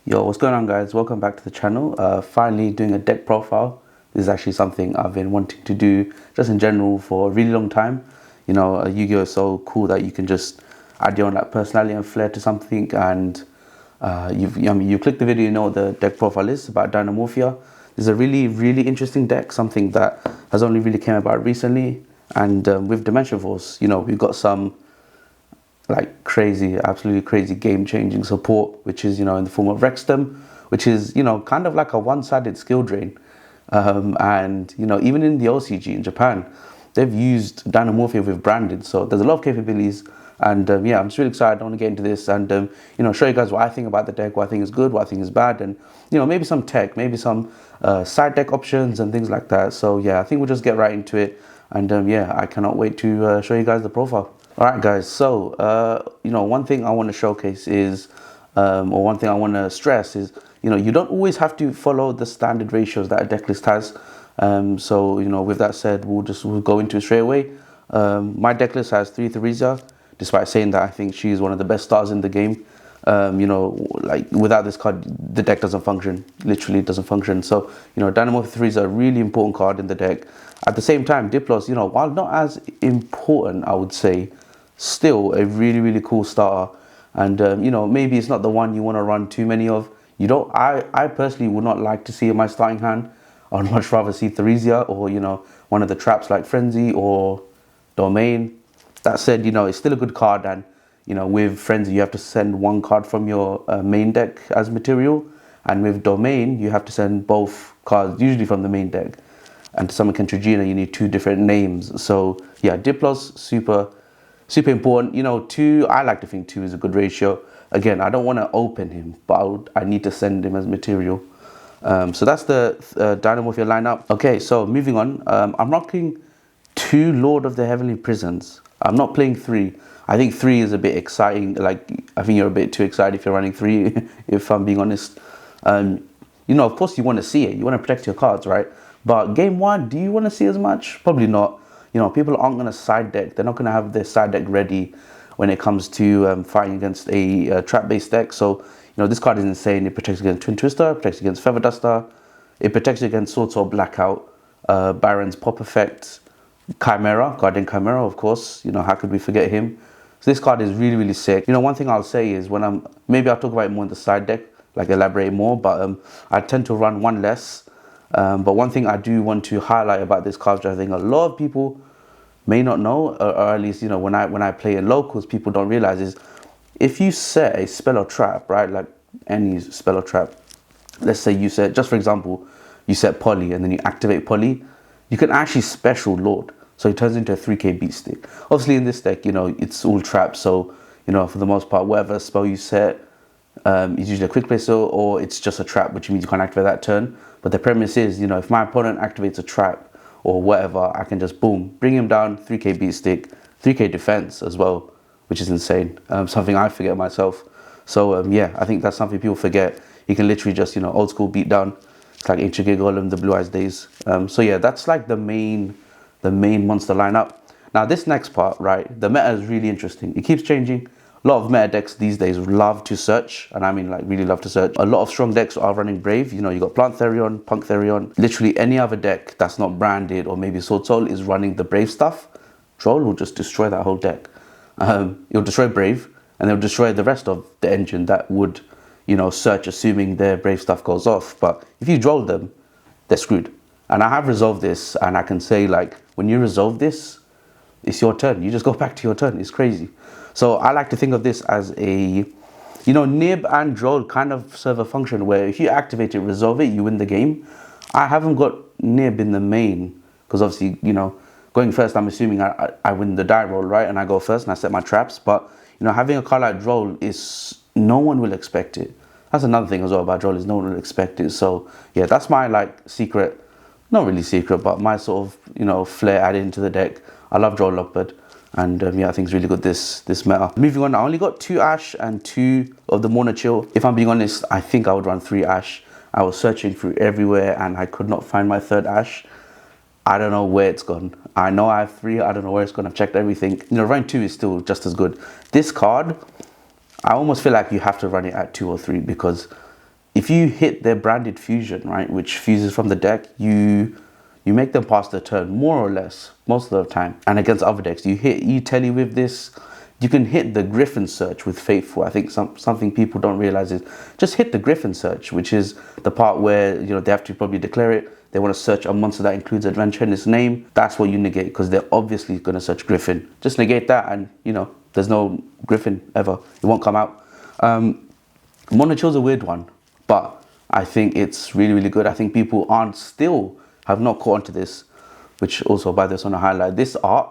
Yo, what's going on, guys? Welcome back to the channel. Finally doing a deck profile. This is actually something I've been wanting to do just in general for a really long time. Yu-Gi-Oh is so cool that you can just add your own like personality and flair to something, and you click the video, you know what the deck profile is about Dinomorphia. This is a really interesting deck, something that has only really came about recently, and with Dimension Force, we've got some like crazy, absolutely crazy game-changing support, which is, in the form of Rexstem, which is, kind of like a one-sided skill drain. And, even in the OCG in Japan, they've used Dinomorphia with branded. So there's a lot of capabilities. And yeah, I'm just really excited. I want to get into this and, show you guys what I think about the deck, what I think is good, what I think is bad, and, maybe some tech, maybe some side deck options and things like that. So yeah, I think we'll just get right into it. And yeah, I cannot wait to show you guys the profile. Alright guys, so one thing I want to showcase is, or one thing I want to stress is, you don't always have to follow the standard ratios that a deck list has. So with that said, we'll go into it straight away. My deck list has 3 Theresa, despite saying that I think she's one of the best stars in the game. Like without this card, the deck doesn't function. Literally doesn't function. So, Dynamo 3 is a really important card in the deck. At the same time, Diplos, while not as important, I would say, still a really cool starter. And, maybe it's not the one you want to run too many of. I personally would not like to see in my starting hand. I'd much rather see Theresia or, one of the traps like Frenzy or Domain. That said, it's still a good card, and with Frenzy you have to send one card from your main deck as material, and with Domain you have to send both cards usually from the main deck. And to summon Kentrigina you need 2 different names. So yeah, Diplos super important. 2, I like to think 2 is a good ratio. Again, I don't want to open him, but I need to send him as material. So that's the Dinomorphia lineup. Okay, so moving on. I'm rocking 2 Lord of the Heavenly Prisons. I'm not playing 3. I think 3 is a bit exciting. Like, I think you're a bit too excited if you're running 3, if I'm being honest. Of course you want to see it. You want to protect your cards, right? But game 1, do you want to see as much? Probably not. People aren't going to side deck. They're not going to have their side deck ready when it comes to fighting against a trap-based deck. So, this card is insane. It protects against Twin Twister, protects against Feather Duster. It protects against Sword Sword Blackout, Baron's Pop Effect, Chimera, Guardian Chimera, of course. How could we forget him? So this card is really sick. One thing I'll say is maybe I'll talk about it more in the side deck, like elaborate more, but I tend to run 1 less. But one thing I do want to highlight about this card, which I think a lot of people may not know, or at least, when I play in locals, people don't realize, is if you set a spell or trap, right, like any spell or trap, let's say you set, just for example, you set Poly and then you activate Poly, you can actually special Lord. So it turns into a 3k beat stick. Obviously in this deck, it's all traps. So, for the most part, whatever spell you set is usually a quick play spell, or it's just a trap, which means you can't activate that turn. But the premise is, if my opponent activates a trap or whatever, I can just boom, bring him down, 3k beat stick, 3k defense as well, which is insane. Something I forget myself. So yeah, I think that's something people forget. You can literally just, old school beat down. It's like Ancient Golem, the Blue Eyes days. So yeah, that's like the main monster lineup. Now this next part, right, the meta is really interesting. It keeps changing. A lot of meta decks these days love to search, and I mean like really love to search. A lot of strong decks are running Brave. You got Plant Therion, Punk Therion. Literally any other deck that's not branded or maybe Sword Soul is running the Brave stuff. Troll will just destroy that whole deck. It'll destroy Brave, and they'll destroy the rest of the engine that would, search, assuming their Brave stuff goes off. But if you droll them, they're screwed. And I have resolved this, and I can say, like, when you resolve this, it's your turn. You just go back to your turn. It's crazy. So I like to think of this as a, Nib and Droll kind of serve a function where if you activate it, resolve it, you win the game. I haven't got Nib in the main, because obviously, going first, I'm assuming I win the die roll, right? And I go first and I set my traps. But, having a card like Droll is, no one will expect it. That's another thing as well about Droll, is no one will expect it. So yeah, that's my like secret, not really secret, but my sort of, flair added into the deck. I love Droll Leopard, and yeah, I think it's really good this meta. Moving on, I only got 2 Ash and 2 of the Morna Chill. If I'm being honest, I think I would run 3 Ash. I was searching through everywhere and I could not find my 3rd Ash. I don't know where it's gone. I know I have 3, I don't know where it's gone. I've checked everything. Round 2 is still just as good. This card, I almost feel like you have to run it at 2 or 3, because if you hit their branded fusion, right, which fuses from the deck, you make them pass the turn more or less most of the time. And against other decks, you hit E-Telly with this. You can hit the Griffin Search with Faithful. I think something people don't realize is just hit the Griffin Search, which is the part where, you know, they have to probably declare it. They want to search a monster that includes adventure in its name. That's what you negate, because they're obviously going to search Griffin. Just negate that, and you know, there's no Griffin ever. It won't come out. Mono Chill's a weird one, but I think it's really, really good. I think people have not caught onto this, which also, by this on a highlight, this art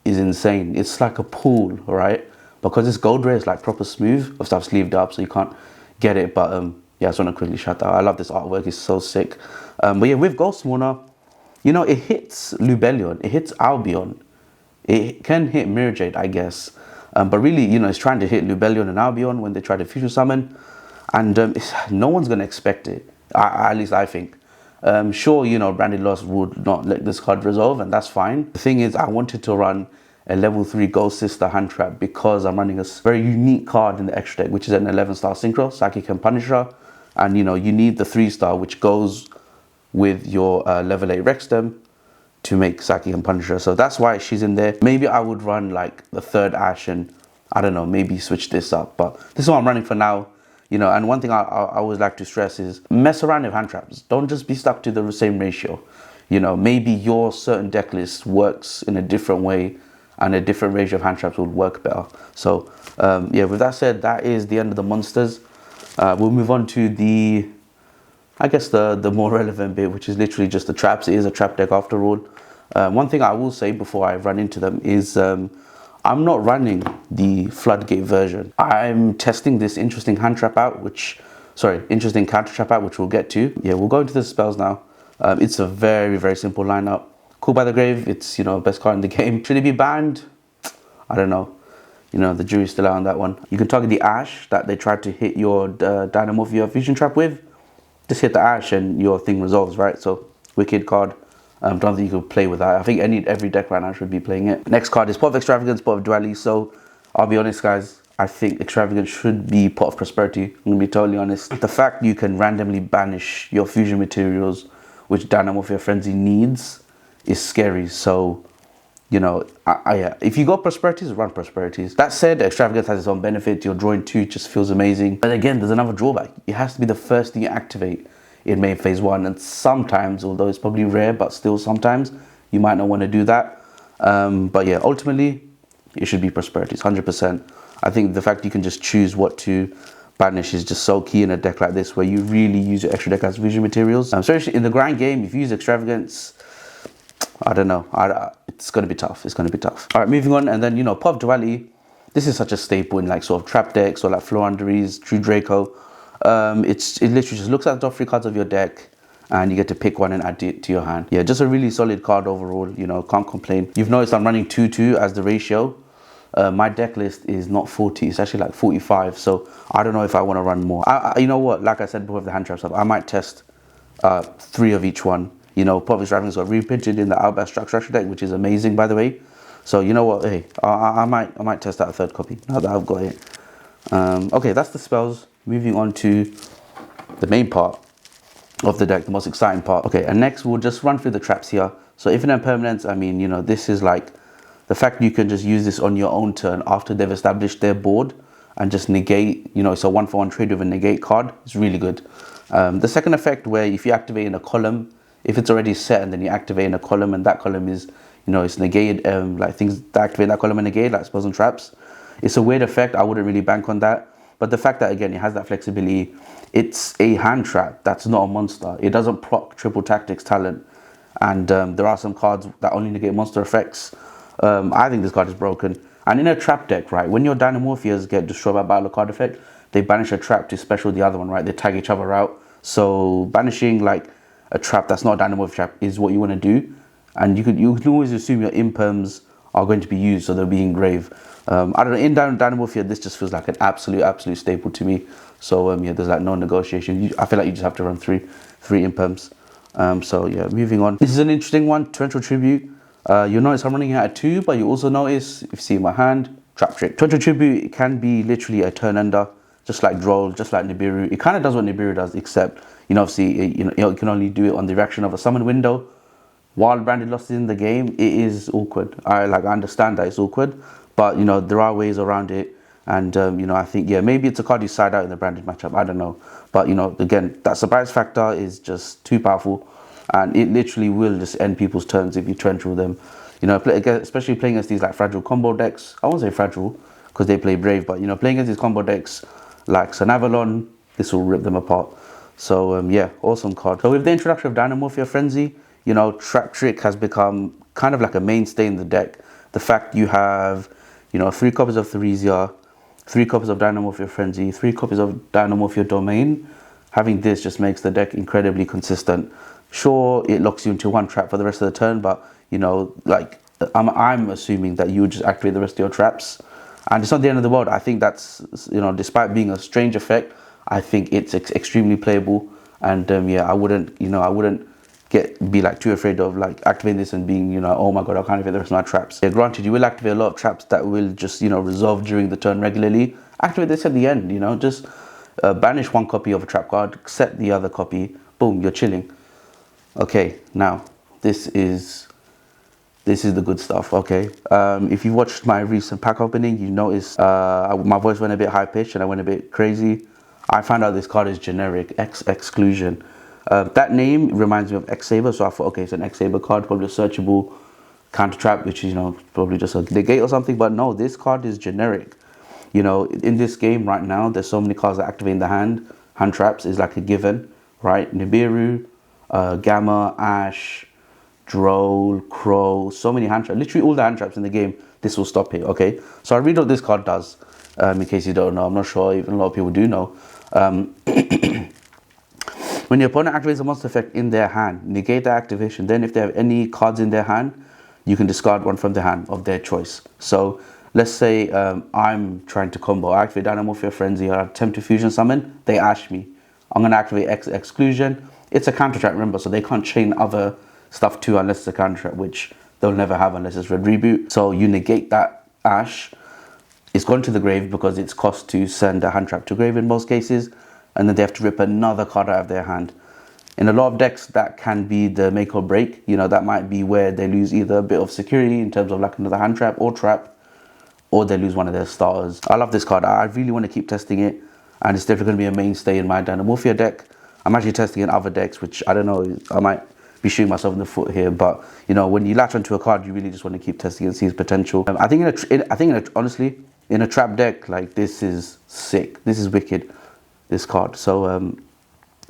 is insane. It's like a pool, right? Because this gold rare is like proper smooth. Obviously I've sleeved up so you can't get it, but yeah, I just want to quickly shout that out. I love this artwork, it's so sick. But yeah, with Ghost Spawner, you know, it hits Lubellion, it hits Albion, it can hit Mirror Jade, I guess. But really, you know, it's trying to hit Lubellion and Albion when they try to fusion summon, and no one's going to expect it, at least I think. Sure, you know, Branded Lost would not let this card resolve, and that's fine. The thing is, I wanted to run a level 3 Ghost Sister hand trap because I'm running a very unique card in the extra deck, which is an 11-star Synchro, Psychic and Punisher. And, you know, you need the 3-star, which goes with your level 8 Rexstem to make Psychic and Punisher. So that's why she's in there. Maybe I would run like the 3rd Ash and, I don't know, maybe switch this up. But this is what I'm running for now. You know, and one thing I always like to stress is mess around with hand traps. Don't just be stuck to the same ratio. You know, maybe your certain deck list works in a different way and a different ratio of hand traps would work better. So, yeah, with that said, that is the end of the monsters. We'll move on to the, I guess, the more relevant bit, which is literally just the traps. It is a trap deck after all. One thing I will say before I run into them is I'm not running the Floodgate version. I'm testing this interesting hand trap out, interesting counter trap out, which we'll get to. Yeah, we'll go into the spells now. It's a very, very simple lineup. Cool by the Grave, it's, you know, best card in the game. Should it be banned? I don't know. You know, the jury's still out on that one. You can target the Ash that they tried to hit your Dinomorphia fusion trap with. Just hit the Ash and your thing resolves, right? So, wicked card. Don't think you could play with that. I think every deck right now should be playing it. Next card is Pot of Extravagance, Pot of Duality. So, I'll be honest, guys. I think Extravagance should be Pot of Prosperity. I'm going to be totally honest. The fact you can randomly banish your fusion materials, which Dinomorphia Frenzy needs, is scary. So, you know, if you got Prosperities, run Prosperities. That said, Extravagance has its own benefit. Your drawing 2 just feels amazing. But again, there's another drawback. It has to be the first thing you activate in main phase 1, and sometimes, although it's probably rare, but still sometimes you might not want to do that. But yeah, ultimately it should be Prosperities, 100%. I think the fact you can just choose what to banish is just so key in a deck like this, where you really use your extra deck as fusion materials. Especially in the grind game, if you use Extravagance, I don't know, it's going to be tough. It's going to be tough. All right, moving on. And then, you know, Pot of Duality, this is such a staple in like sort of trap decks or like Floowandereeze, True Draco. It literally just looks at the top 3 cards of your deck and you get to pick one and add it to your hand. Yeah, just a really solid card overall, you know, can't complain. You've noticed I'm running 2-2 as the ratio. My deck list is not 40, it's actually like 45, so I don't know if I want to run more. You know what, like I said before with the hand trap stuff, I might test 3 of each one. You know, Pot of Extravagance got reprinted in the Outback structure deck, which is amazing, by the way. So you know what, hey, I might test out a 3rd copy now that I've got it. Okay, that's the spells. Moving on to the main part of the deck, the most exciting part. Okay, and next we'll just run through the traps here. So Infinite Impermanence, I mean, you know, this is like the fact you can just use this on your own turn after they've established their board and just negate, you know, it's a 1-for-1 trade with a negate card. It's really good. The second effect, where if you activate in a column, if it's already set and then you activate in a column and that column is, you know, it's negated, like things that activate that column and negate, like spells and traps. It's a weird effect. I wouldn't really bank on that. But the fact that, again, it has that flexibility, it's a hand trap that's not a monster. It doesn't proc triple tactics talent. And there are some cards that only negate monster effects. I think this card is broken. And in a trap deck, right, when your Dinomorphias get destroyed by battle card effect, they banish a trap to special the other one, right? They tag each other out. So banishing like a trap that's not a Dinomorphia trap is what you want to do. And you can always assume your imperms are going to be used, so they'll be engrave. I don't know, in Dinomorphia, this just feels like an absolute staple to me. So yeah, there's like no negotiation. I feel like you just have to run three imperms. So yeah, moving on. This is an interesting one, Torrential Tribute. You'll notice I'm running out of 2, but you also notice, if you see my hand, Trap Trick. Torrential Tribute can be literally a turn ender. just like Droll, just like Nibiru. It kind of does what Nibiru does, except, obviously, it can only do it on the reaction of a summon window. While branded lost in the game, it is awkward. I understand that it's awkward, but there are ways around it. And I think, yeah, maybe it's a card you side out in the branded matchup. I don't know, but again, that surprise factor is just too powerful, and it literally will just end people's turns if you trench rule them. Especially playing against these like fragile combo decks. I won't say fragile because they play Brave, but playing against these combo decks like Sun Avalon, this will rip them apart. So yeah, awesome card. So with the introduction of Dinomorphia Frenzy, Trap Trick has become kind of like a mainstay in the deck. The fact you have, 3 copies of Theresia, 3 copies of Dinomorphia Frenzy, 3 copies of Dinomorphia Domain, having this just makes the deck incredibly consistent. Sure, it locks you into 1 trap for the rest of the turn, but I'm assuming that you would just activate the rest of your traps, and it's not the end of the world. I think that's, despite being a strange effect, I think it's extremely playable. And yeah, I wouldn't be like too afraid of like activating this and being, oh my god, I can't activate the rest of my traps. Yeah, granted, you will activate a lot of traps that will just, resolve during the turn regularly. Activate this at the end, just banish 1 copy of a trap card, set the other copy, boom, you're chilling. Okay, now this is the good stuff. Okay, if you watched my recent pack opening, you noticed my voice went a bit high pitched and I went a bit crazy. I found out this card is generic, Exclusion. That name reminds me of X-Saber, so I thought, okay, it's an X-Saber card, probably a searchable counter trap, which is, probably just a negate or something. But no, this card is generic. In this game right now, there's so many cards that activate in the hand. Hand traps is like a given, right? Nibiru, Gamma, Ash, Droll, Crow, so many hand traps. Literally all the hand traps in the game, this will stop it, okay? So I'll read what this card does, in case you don't know. I'm not sure even a lot of people do know. When your opponent activates a monster effect in their hand, negate the activation. Then if they have any cards in their hand, you can discard 1 from their hand of their choice. So let's say I'm trying to combo. I activate Dinomorphia Frenzy, or attempt to fusion summon, they ash me. I'm going to activate Exclusion. It's a counter trap, remember, so they can't chain other stuff too unless it's a counter trap, which they'll never have unless it's Red Reboot. So you negate that ash. It's gone to the grave because it's cost to send a hand trap to grave in most cases, and then they have to rip another card out of their hand. In a lot of decks, that can be the make or break. That might be where they lose either a bit of security in terms of like another hand trap, or they lose one of their starters. I love this card. I really want to keep testing it, and it's definitely going to be a mainstay in my Dinomorphia deck. I'm actually testing in other decks, which I don't know, I might be shooting myself in the foot here, but when you latch onto a card, you really just want to keep testing and see its potential. I think honestly, in a trap deck, like, this is sick. This is wicked, this card. So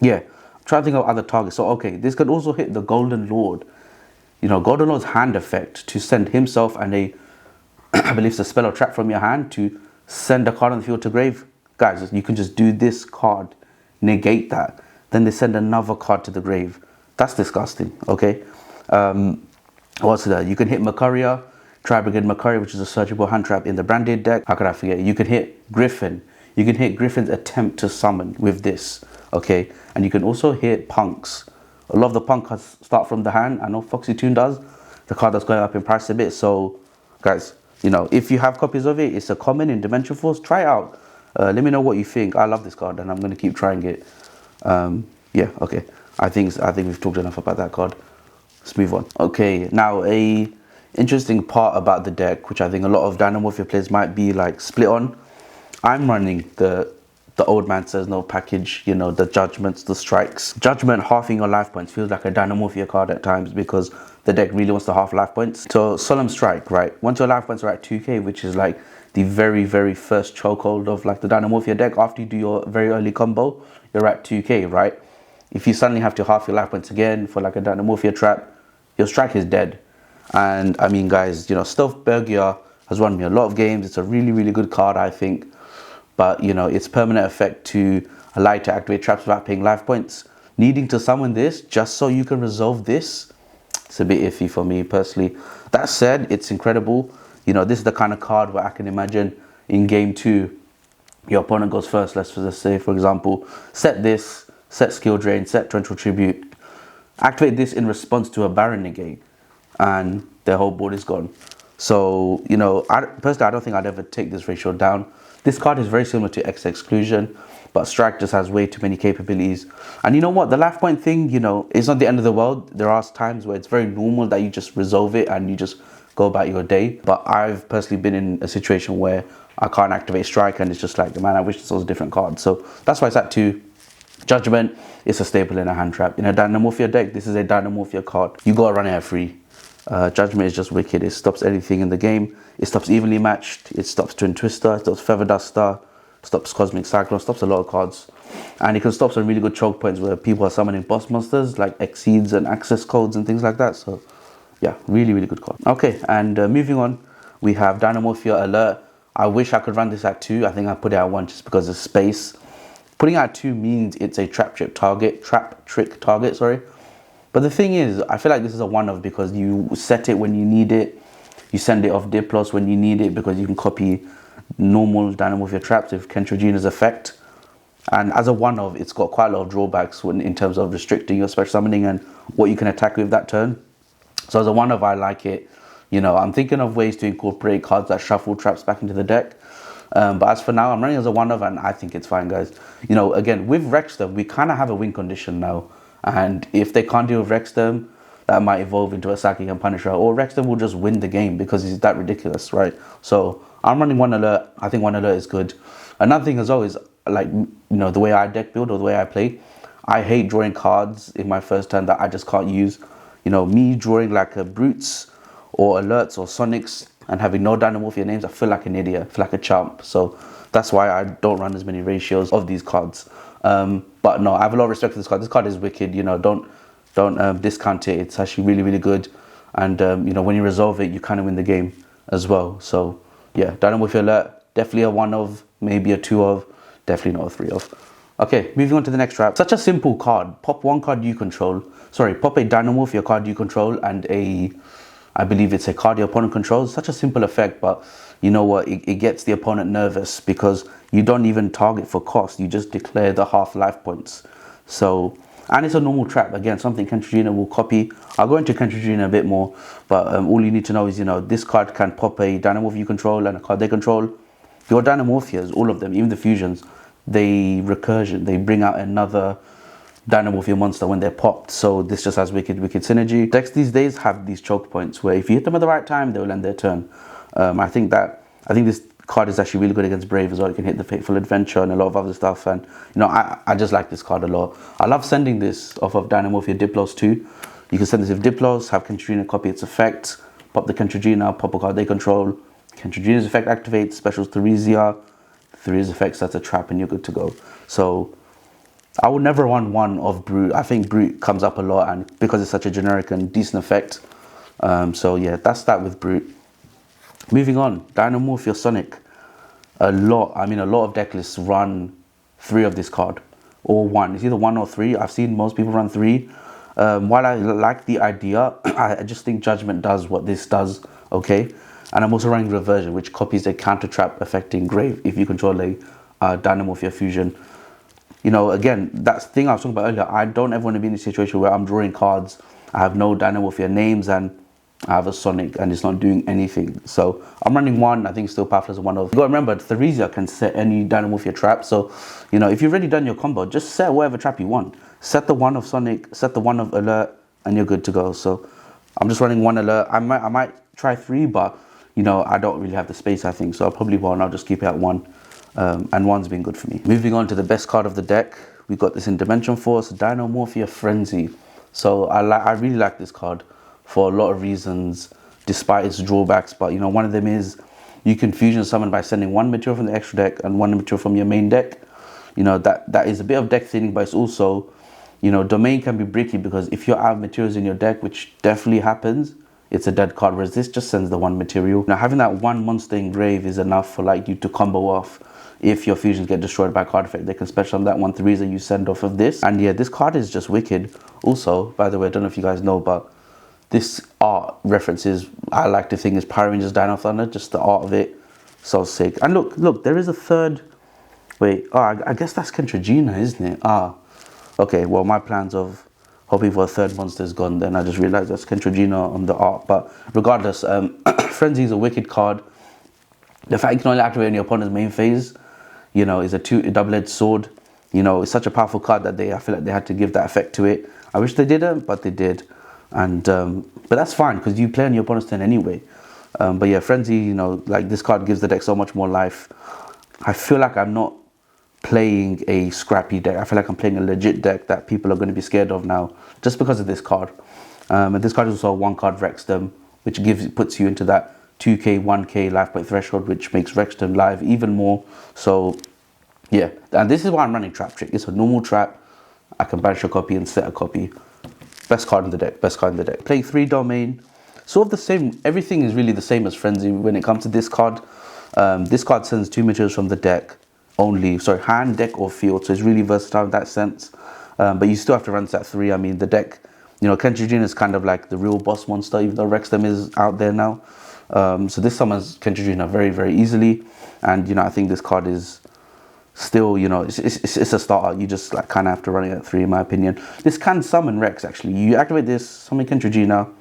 yeah, I'm trying to think of other targets. So okay, this could also hit the Golden Lord. Golden Lord's hand effect to send himself and I believe it's a spell or trap from your hand to send a card on the field to grave. Guys, you can just do this card, negate that, then they send another card to the grave. That's disgusting, okay? What's that? You can hit Macaria, try Brigade Macaria, which is a searchable hand trap in the branded deck. How could I forget? You can hit Griffin. You can hit Griffin's attempt to summon with this, okay? And you can also hit Punks. A lot of the Punk cards start from the hand. I know Foxy Toon does. The card that's going up in price a bit. So, guys, if you have copies of it, it's a common in Dimension Force. Try it out. Let me know what you think. I love this card, and I'm going to keep trying it. Yeah, okay. I think we've talked enough about that card. Let's move on. Okay, now a interesting part about the deck, which I think a lot of Dinomorphia players might be like split on. I'm running the Old Man Says No package, the judgments, the strikes. Judgment halving your life points feels like a Dinomorphia card at times because the deck really wants to half life points. So Solemn Strike, right? Once your life points are at 2k, which is like the very, very first chokehold of like the Dinomorphia deck, after you do your very early combo, you're at 2k, right? If you suddenly have to half your life points again for like a Dinomorphia trap, your strike is dead. And I mean, guys, Stealth Bergia has won me a lot of games. It's a really, really good card, I think. But, its permanent effect to allow you to activate traps without paying life points, needing to summon this just so you can resolve this, it's a bit iffy for me personally. That said, it's incredible. This is the kind of card where I can imagine in game 2, your opponent goes first. Let's just say, for example, set this, set Skill Drain, set Torrential Tribute, activate this in response to a Baron negate, and their whole board is gone. So, personally, I don't think I'd ever take this ratio down. This card is very similar to X Exclusion, but Strike just has way too many capabilities. And you know what? The life point thing, you know, it's not the end of the world. There are times where it's very normal that you just resolve it and you just go about your day. But I've personally been in a situation where I can't activate Strike and it's just like, man, I wish this was a different card. So that's why it's at 2. Judgment is a staple in a hand trap. In a Dinomorphia deck, this is a Dinomorphia card. You gotta run it at 3. Judgment is just wicked. It stops anything in the game. It stops Evenly Matched. It stops Twin Twister. It stops Feather Duster. Stops Cosmic Cyclone. Stops a lot of cards. And it can stop some really good choke points where people are summoning boss monsters like Exceeds and Access Codes and things like that. So yeah, really, really good card. Okay, and moving on, we have Dinomorphia Alert. I wish I could run this at 2. I think I put it at 1 just because of space. Putting it at 2 means it's a trap trick target, sorry. But the thing is, I feel like this is a one-off because you set it when you need it. You send it off Diplos when you need it because you can copy normal Dinomorphia traps with Kentrogina's effect. And as a one-off, it's got quite a lot of drawbacks in terms of restricting your special summoning and what you can attack with that turn. So as a one-off, I like it. You know, I'm thinking of ways to incorporate cards that shuffle traps back into the deck. But as for now, I'm running as a one-off and I think it's fine, guys. You know, again, with Rexter, we kind of have a win condition now. And if they can't deal with Rexter, that might evolve into a Psychic and Punisher. Or Rexter will just win the game because he's that ridiculous, right? So I'm running 1 alert. I think 1 alert is good. Another thing as well is, like, you know, the way I deck build or the way I play, I hate drawing cards in my first turn that I just can't use. You know, me drawing like a Brutes or Alerts or Sonics and having no Dinomorphia names, I feel like an idiot, I feel like a chump. So that's why I don't run as many ratios of these cards. But no, I have a lot of respect for this card. This card is wicked. You know, don't discount it. It's actually really, really good. And you know, when you resolve it, you kind of win the game as well. So yeah, Dinomorphia Alert, definitely a 1 of, maybe a 2 of, definitely not a 3 of. Okay, moving on to the next trap. Such a simple card. Pop 1 card you control. Sorry, pop a Dinomorphia card you control and I believe it's a card your opponent controls. Such a simple effect, but you know what? It gets the opponent nervous because you don't even target for cost. You just declare the half life points. So, and it's a normal trap. Again, something Kentrogina will copy. I'll go into Kentrogina a bit more, but all you need to know is, you know, this card can pop a Dinomorphia you control and a card they control. Your Dinomorphias, all of them, even the fusions, they recursion. They bring out another Dinomorphia monster when they're popped. So this just has wicked synergy. Decks these days have these choke points where if you hit them at the right time, they will end their turn. I think this card is actually really good against Brave as well. You can hit the Fateful Adventure and a lot of other stuff. And you know, I just like this card a lot. I love sending this off of Dinomorphia Diplos too. You can send this with Diplos, have Kentrogina copy its effect, pop the Kentrogina, pop a card they control. Kentrogina's effect activates, specials Theresia. Theresa's effect sets a trap and you're good to go. So I would never run 1 of Brute. I think Brute comes up a lot and because it's such a generic and decent effect. So yeah, that's that with Brute. Moving on, Dinomorphia Sonic. A lot of deck lists run 3 of this card. Or 1. It's either 1 or 3. I've seen most people run 3. While I like the idea, I just think Judgment does what this does, okay? And I'm also running Reversion, which copies a counter trap affecting Grave if you control a Dinomorphia fusion. You know, again, that's the thing I was talking about earlier. I don't ever want to be in a situation where I'm drawing cards, I have no Dinomorphia names, and I have a Sonic and it's not doing anything. So I'm running 1. I think it's still powerful as a 1 of. You got to remember, Theresia can set any Dinomorphia trap. So, you know, if you've already done your combo, just set whatever trap you want. Set the 1 of Sonic, set the 1 of Alert, and you're good to go. So I'm just running 1 Alert. I might try 3, but you know, I don't really have the space, I think. So I probably won't. I'll just keep it at 1. And 1's been good for me. Moving on to the best card of the deck. We got this in Dimension Force, Dinomorphia Frenzy. So I really like this card for a lot of reasons, despite its drawbacks. But you know, one of them is you can fusion summon by sending 1 material from the extra deck and 1 material from your main deck. You know, that is a bit of deck thinning, but it's also, you know, Domain can be bricky because if you have materials in your deck, which definitely happens, it's a dead card, whereas this just sends the 1 material. Now having that 1 monster in grave is enough for like you to combo off. If your fusions get destroyed by card effect, they can special summon that 1 Theresia you send off of this. And yeah, this card is just wicked. Also, by the way, I don't know if you guys know, but this art references, I like to think, is Power Rangers Dino Thunder, just the art of it. So sick. And look, there is a third. Wait, I guess that's Kentrogina, isn't it? Okay, well, my plans of hoping for a third monster is gone, then I just realized that's Kentrogina on the art. But regardless, Frenzy is a wicked card. The fact you can only activate on your opponent's main phase, you know, is a double-edged sword. You know, it's such a powerful card that I feel like they had to give that effect to it. I wish they didn't, but they did. And but that's fine because you play on your opponent's turn anyway. But yeah, Frenzy, you know, like this card gives the deck so much more life. I feel like I'm not playing a scrappy deck. I feel like I'm playing a legit deck that people are going to be scared of now just because of this card. And this card is also a 1-card Rexdom, which puts you into that 2k, 1k life point threshold, which makes Rexdom live even more. So yeah, and this is why I'm running Trap Trick. It's a normal trap. I can banish a copy and set a copy. Best card in the deck, best card in the deck. Playing 3 domain, sort of the same. Everything is really the same as Frenzy when it comes to this card. This card sends 2 materials from the deck only. Sorry, hand, deck, or field. So it's really versatile in that sense. But you still have to run set 3. I mean, the deck, you know, Kentrigine is kind of like the real boss monster, even though Rexdom is out there now. So this summons Kentrigine very, very easily. And, you know, I think this card is still, you know, it's a starter. You just like kind of have to run it at 3 in my opinion. This can summon Rex actually. You activate this, summon Kentrigina.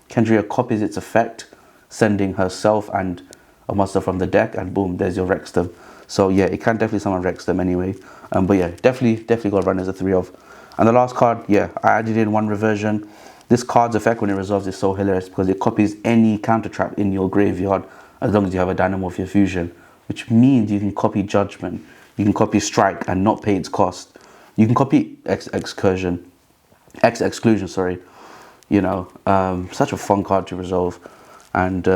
Kendria copies its effect, sending herself and a monster from the deck, and boom, there's your Rexdom. So yeah, it can definitely summon Rexdom anyway. But yeah, definitely got to run as a 3 of. And the last card, yeah, I added in 1 reversion. This card's effect when it resolves is so hilarious because it copies any counter trap in your graveyard as long as you have a Dinomorphia fusion, which means you can copy Judgment, you can copy Strike and not pay its cost. You can copy Exclusion, sorry. You know, such a fun card to resolve. And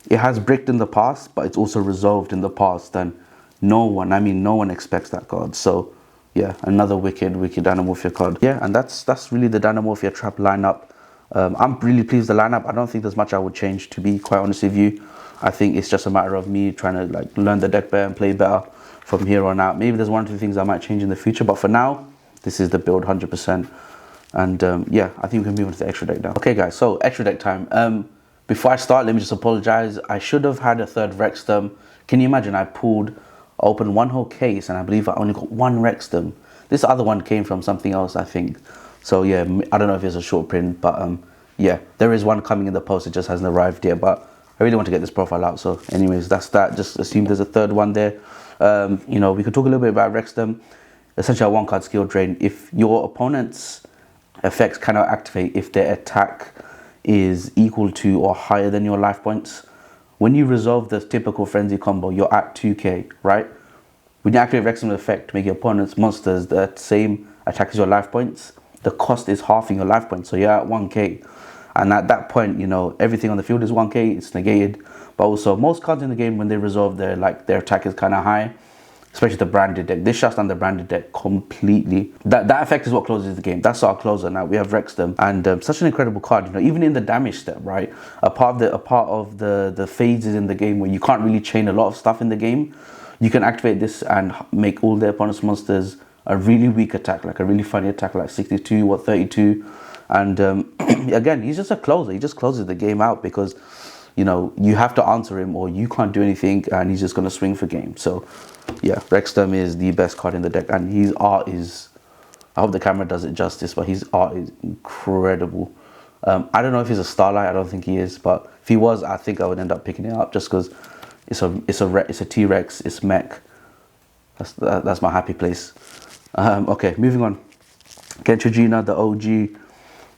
it has bricked in the past, but it's also resolved in the past, and no one expects that card. So yeah, another wicked Dinomorphia card. Yeah, and that's really the Dinomorphia trap lineup. I'm really pleased with the lineup. I don't think there's much I would change, to be quite honest with you. I think it's just a matter of me trying to like learn the deck better and play better from here on out. Maybe there's 1 or 2 things I might change in the future, but for now, this is the build 100%. And yeah, I think we can move on to the extra deck now. Okay guys, so extra deck time. Before I start, let me just apologize. I should have had a 3rd Rexdom. Can you imagine? I opened 1 whole case and I believe I only got 1 Rexdom. This other one came from something else, I think. So yeah, I don't know if it's a short print, but yeah, there is one coming in the post. It just hasn't arrived yet, but I really want to get this profile out. So anyways, that's that. Just assume there's a 3rd one there. You know, we could talk a little bit about Rexdom. Essentially a 1-card skill drain. If your opponent's effects cannot activate if their attack is equal to or higher than your life points. When you resolve the typical Frenzy combo, you're at 2k, right? When you activate Rexdom effect to make your opponent's monsters the same attack as your life points, the cost is halving your life points, so you're at 1k. And at that point, you know, everything on the field is 1k, it's negated. But also, most cards in the game, when they resolve their attack is kind of high, especially the branded deck. This shuts down the branded deck completely. That effect is what closes the game. That's our closer now. We have Rexdom, and such an incredible card. You know, even in the damage step, right? A part of the phases in the game where you can't really chain a lot of stuff in the game, you can activate this and make all the opponent's monsters a really weak attack, like a really funny attack, like 62 or 32. And again, he's just a closer. He just closes the game out because, you know, you have to answer him or you can't do anything, and he's just going to swing for game. So yeah, Rexdom is the best card in the deck, and his art is, I hope the camera does it justice, but his art is incredible. I don't know if he's a Starlight, I don't think he is, but if he was, I think I would end up picking it up just because it's a T-Rex, it's mech. That's my happy place. Okay, moving on. Kentrigina, the OG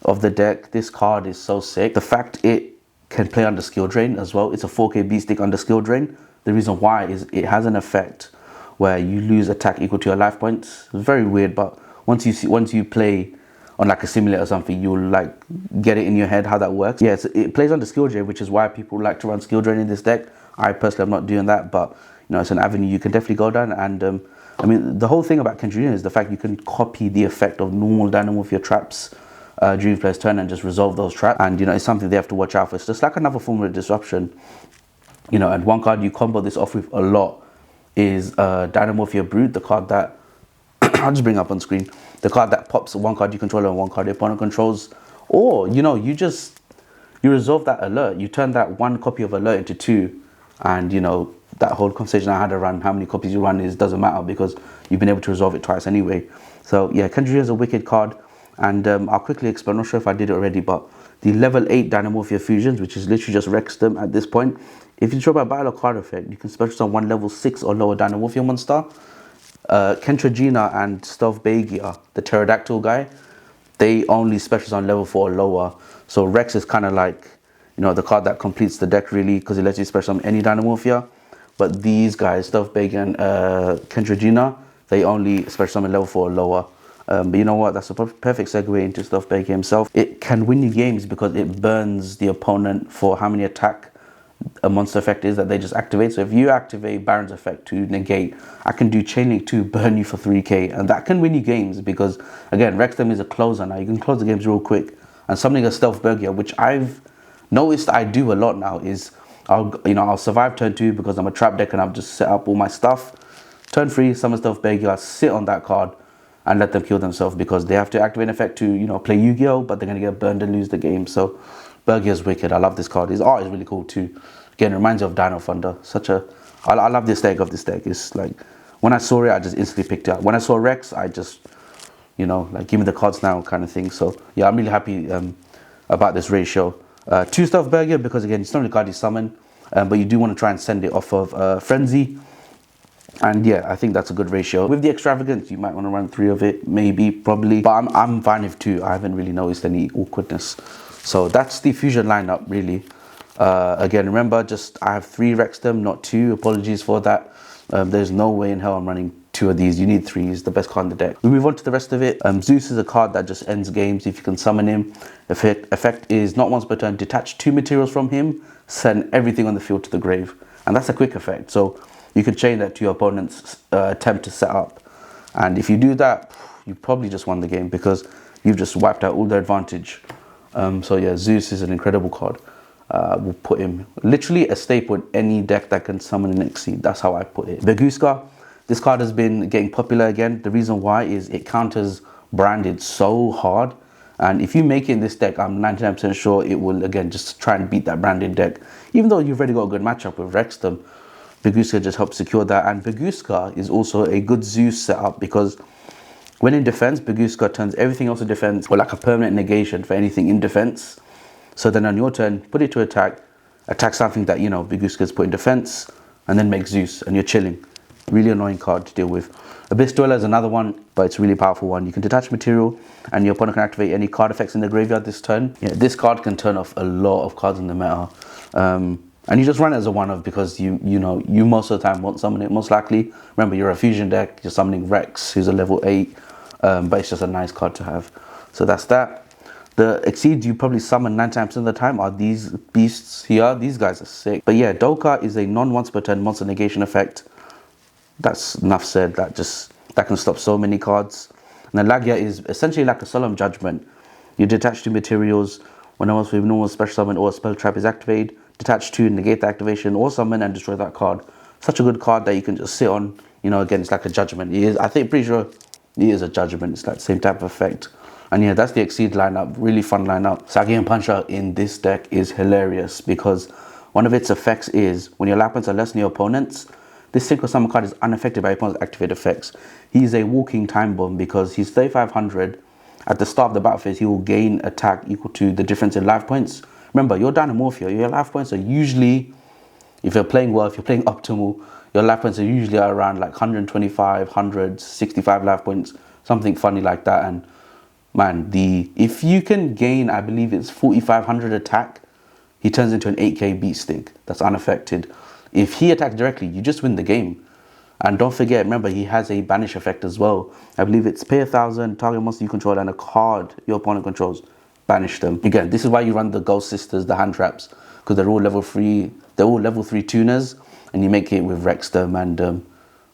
of the deck. This card is so sick. The fact it can play under skill drain as well. It's a 4k beat stick under skill drain. The reason why is it has an effect where you lose attack equal to your life points. It's very weird, but once you play on like a simulator or something, you'll like get it in your head how that works. Yeah, it plays under skill drain, which is why people like to run skill drain in this deck. I personally am not doing that, but you know, it's an avenue you can definitely go down. And I mean, the whole thing about Kentrigina is the fact you can copy the effect of normal Dinomorphia traps during player's turn and just resolve those traps. And you know, it's something they have to watch out for. It's just like another form of disruption. You know, and one card you combo this off with a lot is Dinomorphia Brood, the card that I'll just bring up on screen. The card that pops 1 card you control and 1 card your opponent controls. Or, you know, you resolve that alert. You turn that 1 copy of alert into 2. And, you know, that whole conversation I had around how many copies you run doesn't matter because you've been able to resolve it twice anyway. So, yeah, Kentrigina is a wicked card. And I'll quickly explain, I'm not sure if I did it already, but the level 8 Dinomorphia fusions, which is literally just Rexdom at this point, If you draw a battle card effect, you can special summon one level 6 or lower Dinomorphia monster. Kentragina and Stealth Bagia, the pterodactyl guy, they only special summon level 4 or lower. So Rex is kind of like, you know, the card that completes the deck really, because it lets you special summon any Dinomorphia. But these guys, Stealth Bagia and Kentragina, they only special summon level 4 or lower. But you know what, that's a perfect segue into Stealth Bagia himself. It can win you games because it burns the opponent for how many attack a monster effect is that they just activate. So if you activate Baron's effect to negate, I can do Chain Link 2, burn you for 3k, and that can win you games because, again, Rexdom is a closer now. You can close the games real quick. And something as Stealth Bagia, which I've noticed I do a lot now, is I'll survive turn 2 because I'm a trap deck and I've just set up all my stuff. Turn 3, summon Stealth Bagia, sit on that card and let them kill themselves because they have to activate an effect to, you know, play Yu-Gi-Oh, but they're going to get burned and lose the game. So Bergia's wicked. I love this card. His art is really cool too. Again, it reminds me of Dino Thunder. I love the aesthetic of this deck. It's like, when I saw it, I just instantly picked it up. When I saw Rex, I just, you know, like, give me the cards now kind of thing. So yeah, I'm really happy about this ratio. 2 Stealth Bergia because, again, it's not a card you summon, but you do want to try and send it off of Frenzy. And yeah, I think that's a good ratio. With the Extravagance, you might want to run 3 of it, maybe, probably. But I'm fine with 2. I haven't really noticed any awkwardness. So that's the fusion lineup, really. Again, remember, I have 3 Rexdom, not 2. Apologies for that. There's no way in hell I'm running 2 of these. You need 3. It's the best card in the deck. We move on to the rest of it. Zeus is a card that just ends games if you can summon him. Effect is not once per turn. Detach 2 materials from him. Send everything on the field to the grave. And that's a quick effect. So you can chain that to your opponent's attempt to set up. And if you do that, you probably just won the game because you've just wiped out all the advantage. So yeah, Zeus is an incredible card. We'll put him literally a staple in any deck that can summon an Exceed. That's how I put it. Beguska, this card has been getting popular again. The reason why is it counters Branded so hard. And if you make it in this deck, I'm 99% sure it will, again, just try and beat that Branded deck. Even though you've already got a good matchup with Rexdom, Beguska just helps secure that. And Beguska is also a good Zeus setup because when in defense, Beguska turns everything else to defense or like a permanent negation for anything in defense. So then on your turn, put it to attack something that, you know, Beguska's put in defense, and then make Zeus, and you're chilling. Really annoying card to deal with. Abyss Dweller is another one, but it's a really powerful one. You can detach material, and your opponent can activate any card effects in the graveyard this turn. Yeah, this card can turn off a lot of cards in the meta. And you just run it as a one-of because you most of the time won't summon it, most likely. Remember, you're a fusion deck, you're summoning Rex, who's a level 8, but it's just a nice card to have. So that's that. The Exceeds you probably summon 9 times of the time are these beasts here. These guys are sick. But yeah, Doka is a non-once per turn monster negation effect. That's enough said. That can stop so many cards. And then Lagia is essentially like a Solemn Judgment. You detach 2 materials. When a normal special summon or a spell trap is activated, detach 2, negate the activation, or summon and destroy that card. Such a good card that you can just sit on. You know, again, it's like a judgment. It is, I think, pretty sure it is a judgment. It's like the same type of effect. And yeah, that's the Exceed lineup. Really fun lineup. Sagi and Puncher in this deck is hilarious because one of its effects is when your life points are less than your opponent's, this Synchro Summon card is unaffected by your opponent's activated effects. He's a walking time bomb because he's 3500. At the start of the battle phase, he will gain attack equal to the difference in life points. Remember, your Dinomorphia, your life points are usually, if you're playing well, if you're playing optimal, your life points are usually around like 125, 100, 65 life points, something funny like that. And man, if you can gain, I believe it's 4500 attack, he turns into an 8k beat stick that's unaffected. If he attacks directly, you just win the game. And don't forget, remember, he has a banish effect as well. I believe it's pay 1000, target monster you control, and a card your opponent controls, banish them. Again, this is why you run the Ghost Sisters, the hand traps, because they're all level 3 tuners, and you make it with Rexdom. And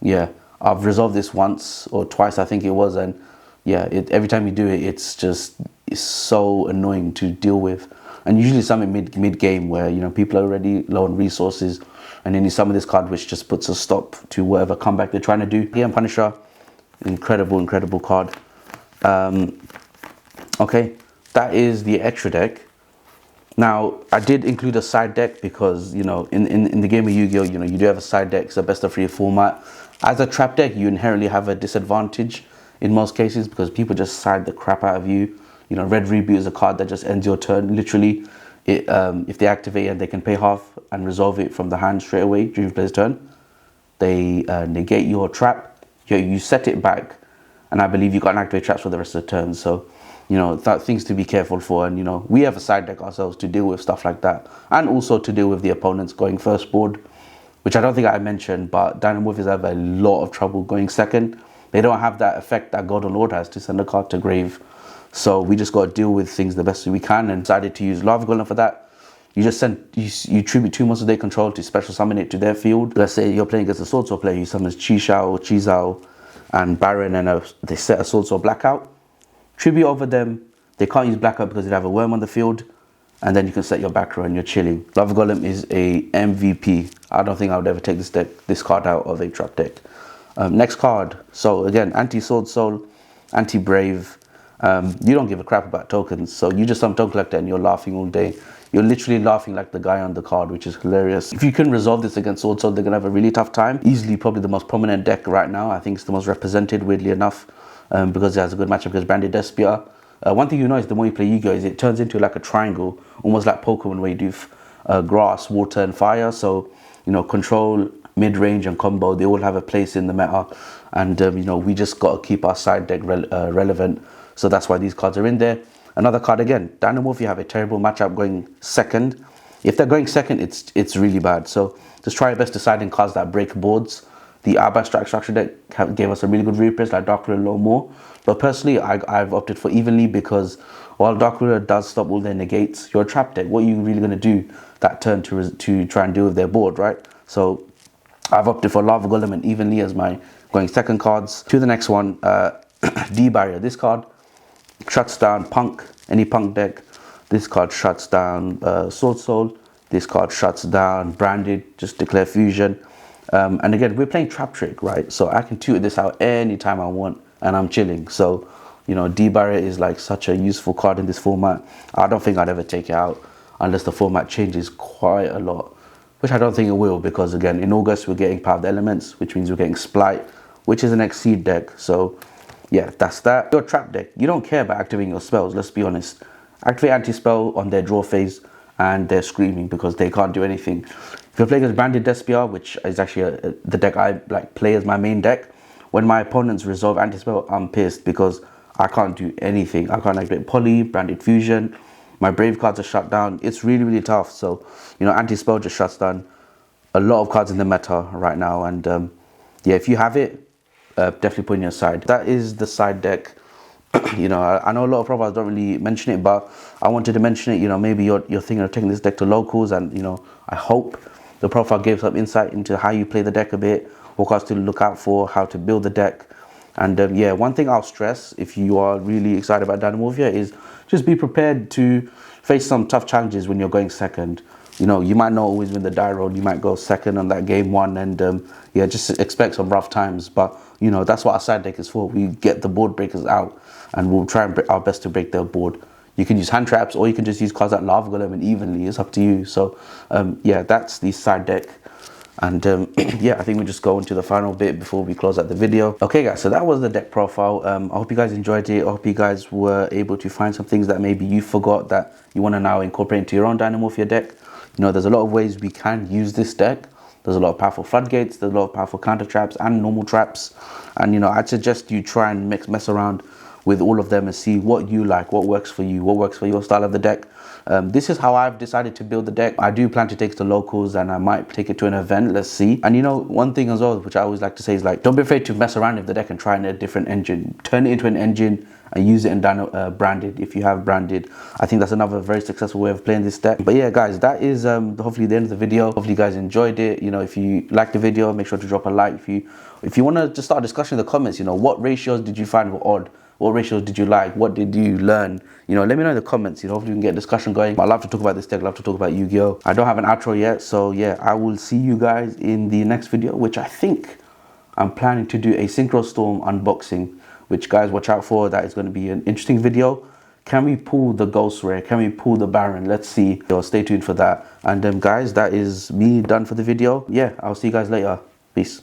yeah, I've resolved this once or twice, I think it was, and yeah, every time you do it, it's so annoying to deal with. And usually something mid game where, you know, people are already low on resources, and then you summon this card which just puts a stop to whatever comeback they're trying to do. Here, Punisher, incredible card. Okay, that is the extra deck. Now, I did include a side deck because, you know, in the game of Yu-Gi-Oh, you know, you do have a side deck. It's a best of 3 format. As a trap deck, you inherently have a disadvantage in most cases because people just side the crap out of you. You know, Red Reboot is a card that just ends your turn, literally. if they activate and they can pay half and resolve it from the hand straight away during player's turn, they negate your trap. You set it back, and I believe you can't activate traps for the rest of the turn. So, you know, that things to be careful for. And, you know, we have a side deck ourselves to deal with stuff like that, and also to deal with the opponents going first board, which I don't think I mentioned, but Dinomorphias have a lot of trouble going second. They don't have that effect that Golden Lord has to send a card to grave. So we just got to deal with things the best we can, and decided to use Lava Golem for that. You just you tribute 2 monsters they control to special summon it to their field. Let's say you're playing against a Sword Sword player who summons Chi Zhao, and Baron, and they set a Sword Sword Blackout. Tribute over them. They can't use Blackout because they have a worm on the field, and then you can set your back row and you're chilling. Lava Golem is a MVP. I don't think I would ever take this card out of a trap deck. Next card. So again, anti-Sword Soul, anti-Brave. You don't give a crap about tokens, so you just some token collector and you're laughing all day. You're literally laughing like the guy on the card, which is hilarious. If you can resolve this against Sword Soul, they're gonna have a really tough time. Easily probably the most prominent deck right now. I think it's the most represented, weirdly enough, because it has a good matchup against Branded Despia. One thing you know is the more you play Yu-Gi-Oh! Is it turns into like a triangle, almost like Pokemon, where you do grass, water, and fire. So, you know, control, mid-range, and combo, they all have a place in the meta. And, you know, we just got to keep our side deck relevant. So that's why these cards are in there. Another card again, Dinomorphia have a terrible matchup going second. If they're going second, it's really bad. So just try your best deciding cards that break boards. The Abba structure deck gave us a really good repress, like Dark Ruler, more. But personally, I've opted for Evenly, because while Dark Ruler does stop all their negates, you're a trap deck. What are you really going to do that turn to try and deal with their board, right? So I've opted for Lava Golem and Evenly as my going second cards. To the next one, D-Barrier. This card shuts down Punk, any Punk deck. This card shuts down Sword Soul. This card shuts down Branded, just declare fusion. And again, we're playing Trap Trick, right? So I can tutor this out anytime I want, and I'm chilling. So, you know, D-Barrier is like such a useful card in this format. I don't think I'd ever take it out unless the format changes quite a lot, which I don't think it will, because again, in August, we're getting Power of the Elements, which means we're getting Splight, which is an Exceed deck. So yeah, that's that. Your trap deck, you don't care about activating your spells, let's be honest. Activate anti-spell on their draw phase and they're screaming because they can't do anything. If you're playing as Branded Despia, which is actually the deck I like play as my main deck, when my opponents resolve anti-spell, I'm pissed because I can't do anything. I can't activate Poly, Branded Fusion, my Brave cards are shut down. It's really, really tough. So, you know, anti-spell just shuts down a lot of cards in the meta right now. And yeah, if you have it, definitely put in your side. That is the side deck. You know, I know a lot of profiles don't really mention it, but I wanted to mention it. You know, maybe you're thinking of taking this deck to locals, and you know, I hope the profile gave some insight into how you play the deck a bit, what cards to look out for, how to build the deck. And yeah, one thing I'll stress, if you are really excited about Dinomorphia, is just be prepared to face some tough challenges when you're going second. You know, you might not always win the die roll, you might go second on that game one, and yeah, just expect some rough times. But you know, that's what our side deck is for. We get the board breakers out, and we'll try and our best to break their board. You can use hand traps, or you can just use cards like Lava Golem and Evenly. It's up to you. So yeah, that's the side deck. And yeah, I think we just go into the final bit before we close out the video. Okay guys, so that was the deck profile. I hope you guys enjoyed it. I hope you guys were able to find some things that maybe you forgot that you want to now incorporate into your own Dinomorphia deck. You know, there's a lot of ways we can use this deck. There's a lot of powerful floodgates, there's a lot of powerful counter traps and normal traps. And you know, I'd suggest you try and mess around with all of them and see what you like, what works for you, what works for your style of the deck. This is how I've decided to build the deck. I do plan to take it to locals, and I might take it to an event. Let's see. And you know, one thing as well, which I always like to say, is like, don't be afraid to mess around with the deck and try in a different engine. Turn it into an engine and use it in Branded if you have Branded. I think that's another very successful way of playing this deck. But yeah guys, that is hopefully the end of the video. Hopefully you guys enjoyed it. You know, if you liked the video, make sure to drop a like. If you want to just start a discussion in the comments, you know, what ratios did you find were odd? What ratios did you like? What did you learn? You know, let me know in the comments. You know, hopefully we can get a discussion going. I love to talk about this deck. I love to talk about Yu-Gi-Oh! I don't have an outro yet, so yeah, I will see you guys in the next video, which I think I'm planning to do a Synchro Storm unboxing, which guys watch out for. That is going to be an interesting video. Can we pull the Ghost Rare? Can we pull the Baron? Let's see. So stay tuned for that. And guys, that is me done for the video. Yeah, I'll see you guys later. Peace.